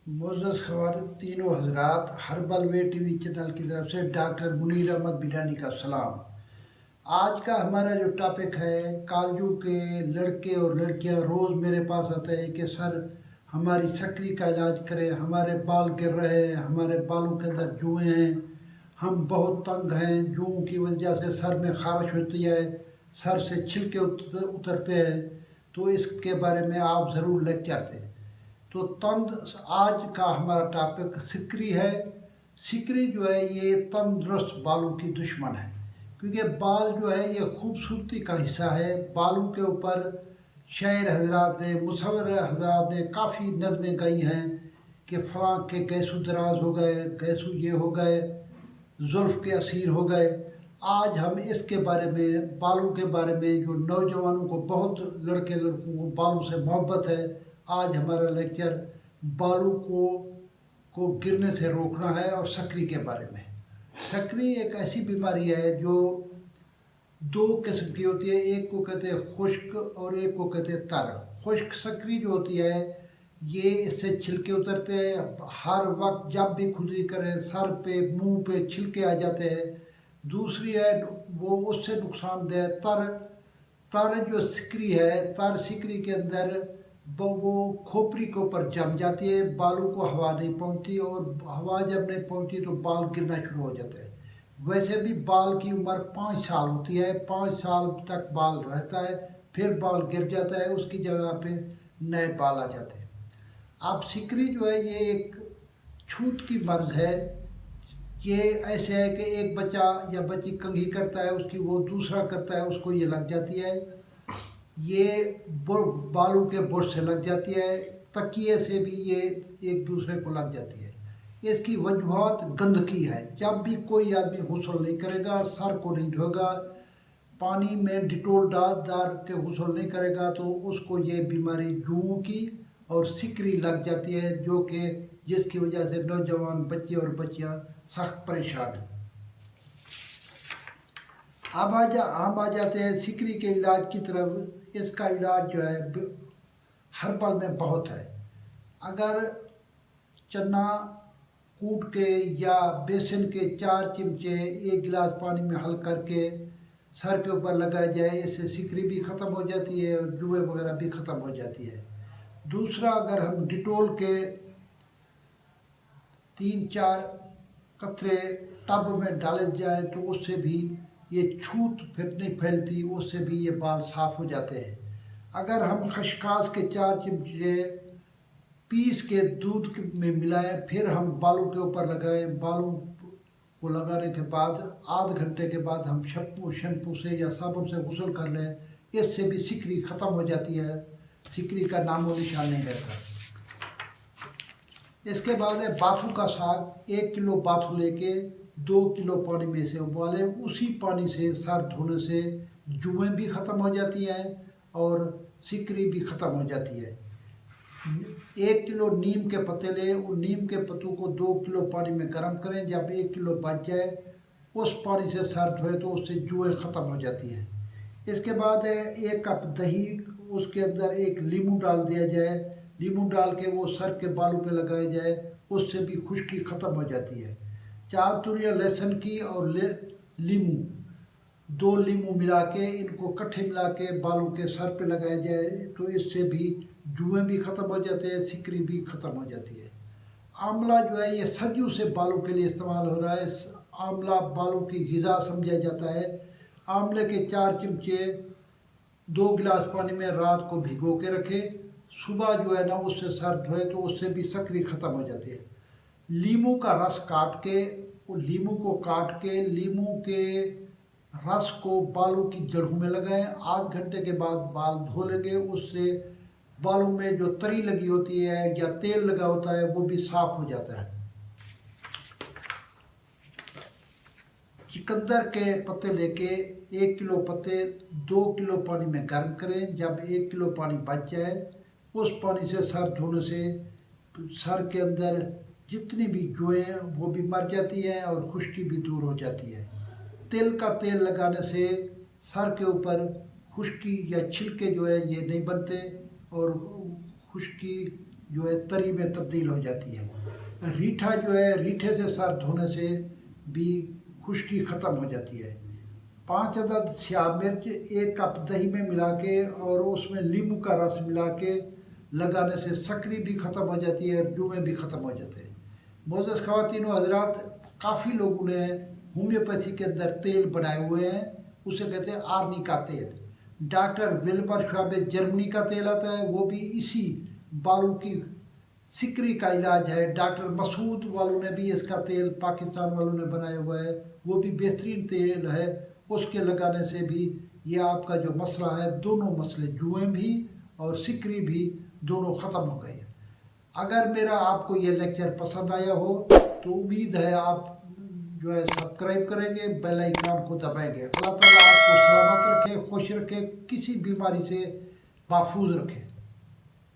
मोअज़्ज़ज़ ख़वातीन व हज़रात, हर्बल वे TV channel की तरफ से डॉक्टर मुनीर अहमद बिडानी का सलाम। आज का हमारा जो टॉपिक है, कॉलेजों के लड़के और लड़कियां रोज़ मेरे पास आते हैं कि सर हमारी सक्री का इलाज करें, हमारे बाल गिर रहे हैं, हमारे बालों के अंदर जुएँ हैं, हम बहुत तंग हैं, जुओं की वजह से सर में खारिश होती है, सर से छिलके उतरते हैं। तो इसके बारे में आप ज़रूर लेक्चर दें। तो तंद आज का हमारा टॉपिक सिकरी है। सिकरी जो है ये तंदुरुस्त बालों की दुश्मन है, क्योंकि बाल जो है ये खूबसूरती का हिस्सा है। बालों के ऊपर शायर हजरात ने, मुसव्विर हजरात ने काफ़ी नज़में गाई हैं कि फ़लाँ के गैसू दराज हो गए, गैसू ये हो गए, जुल्फ़ के असीर हो गए। आज हम इसके बारे में, बालों के बारे में, जो नौजवानों को, बहुत लड़के लड़कों को बालों से मोहब्बत है, आज हमारा लेक्चर बालों को गिरने से रोकना है और सक्री के बारे में। सक्री एक ऐसी बीमारी है जो दो किस्म की होती है, एक को कहते हैं खुश्क और एक को कहते हैं तर। खुश्क सक्री जो होती है ये, इससे छिलके उतरते हैं, हर वक्त जब भी खुजली करें सर पे मुंह पे छिलके आ जाते हैं। दूसरी है वो उससे नुकसानदेह तर। तर जो सिकरी है, तर सिकरी के अंदर वो खोपड़ी के ऊपर जम जाती है, बालों को हवा नहीं पहुंचती, और हवा जब नहीं पहुंचती तो बाल गिरना शुरू हो जाते हैं। वैसे भी बाल की उम्र 5 साल होती है, 5 साल तक बाल रहता है, फिर बाल गिर जाता है, उसकी जगह पे नए बाल आ जाते हैं। अब सिकरी जो है ये एक छूत की मर्ज है। ये ऐसे है कि एक बच्चा या बच्ची कंघी करता है, उसकी वो दूसरा करता है, उसको ये लग जाती है। ये बालों के बुर्श से लग जाती है, तकिए से भी ये एक दूसरे को लग जाती है। इसकी वजूहत गंदगी है। जब भी कोई आदमी गुस्ल नहीं करेगा, सर को नहीं धोएगा, पानी में डिटोल डाल के गुस्ल नहीं करेगा, तो उसको ये बीमारी जुओं की और सिकरी लग जाती है, जो कि जिसकी वजह से नौजवान बच्चे और बच्चियां सख्त परेशान हैं। अब हम आ जाते हैं सिकरी के इलाज की तरफ। इसका इलाज जो है हर्बल में बहुत है। अगर चना कूट के या बेसन के 4 चिमचे 1 गिलास पानी में हल करके सर के ऊपर लगाया जाए, इससे सिकरी भी ख़त्म हो जाती है और जुए वगैरह भी ख़त्म हो जाती है। दूसरा, अगर हम डिटोल के 3-4 कतरे टब में डाले जाए तो उससे भी ये छूत फिर नहीं फैलती, उससे भी ये बाल साफ़ हो जाते हैं। अगर हम खसकास के 4 चिमचे पीस के दूध में मिलाएं, फिर हम बालों के ऊपर लगाएं, बालों को लगाने के बाद आध घंटे के बाद हम शैम्पू से या साबुन से गुस्ल कर लें, इससे भी सिकरी ख़त्म हो जाती है, सिकरी का नामो निशान नहीं रहता। इसके बाद है बाथू का साग। 1 किलो बाथू लेके 2 किलो पानी में से उबालें। उसी पानी से सर धोने से जुएँ भी ख़त्म हो जाती हैं और सिकरी भी ख़त्म हो जाती है। 1 किलो नीम के पत्ते लें, उन नीम के पत्तों को 2 किलो पानी में गर्म करें। जब 1 किलो बच जाए, उस पानी से सर धोए तो उससे जुएँ ख़त्म हो जाती है। इसके बाद है 1 कप दही, उसके अंदर 1 नींबू डाल दिया जाए, नींबू डाल के वो सर के बालों पे लगाया जाए, उससे भी खुश्की ख़त्म हो जाती है। 4 तुरियां लहसुन की और नींबू, 2 नींबू मिला के, इनको इकट्ठे मिला के बालों के सर पे लगाया जाए तो इससे भी जुएँ भी ख़त्म हो जाते हैं, सिकरी भी ख़त्म हो जाती है। आंवला जो है ये सदियों से बालों के लिए इस्तेमाल हो रहा है। आंवला बालों की ग़िज़ा समझा जाता है। आंवले के 4 चिमचे 2 गिलास पानी में रात को भिगो के रखें, सुबह जो है ना उससे सर धोए तो उससे भी सिकरी ख़त्म हो जाती है। नींबू का रस काट के, नींबू को काट के नींबू के रस को बालों की जड़ों में लगाएं। आध घंटे के बाद बाल धो लेंगे, उससे बालों में जो तरी लगी होती है या तेल लगा होता है वो भी साफ हो जाता है। चुकंदर के पत्ते लेके 1 किलो पत्ते 2 किलो पानी में गर्म करें। जब 1 किलो पानी बच जाए, उस पानी से सर धोने से सर के अंदर जितनी भी जुएँ हैं वो भी मर जाती हैं और खुश्की भी दूर हो जाती है। तिल का तेल लगाने से सर के ऊपर खुश्की या छिलके जो है ये नहीं बनते और खुश्की जो है तरी में तब्दील हो जाती है। रीठा जो है, रीठे से सर धोने से भी खुश्की ख़त्म हो जाती है। 5 अदद स्याह मिर्च 1 कप दही में मिला के और उसमें नींबू का रस मिला के लगाने से सक्री भी ख़त्म हो जाती है और जुए भी ख़त्म हो जाते हैं। मोअज़्ज़ज़ ख़वातीन व हज़रात, काफ़ी लोगों ने होम्योपैथी के अंदर तेल बनाए हुए हैं, उसे कहते हैं आर्निका तेल। डॉक्टर विल्बर श्वाबे जर्मनी का तेल आता है, वो भी इसी बालों की सिकरी का इलाज है। डॉक्टर मसूद वालों ने भी इसका तेल पाकिस्तान वालों ने बनाया हुआ है, वो भी बेहतरीन तेल है। उसके लगाने से भी ये आपका जो मसला है, दोनों मसले जुएँ भी और सिकरी भी दोनों ख़त्म हो गए हैं। अगर मेरा आपको ये लेक्चर पसंद आया हो तो उम्मीद है आप जो है सब्सक्राइब करेंगे, बेल आइकन को दबाएंगे। अल्लाह ताला आपको सलामत रखे, खुश रखे, किसी बीमारी से महफूज रखे।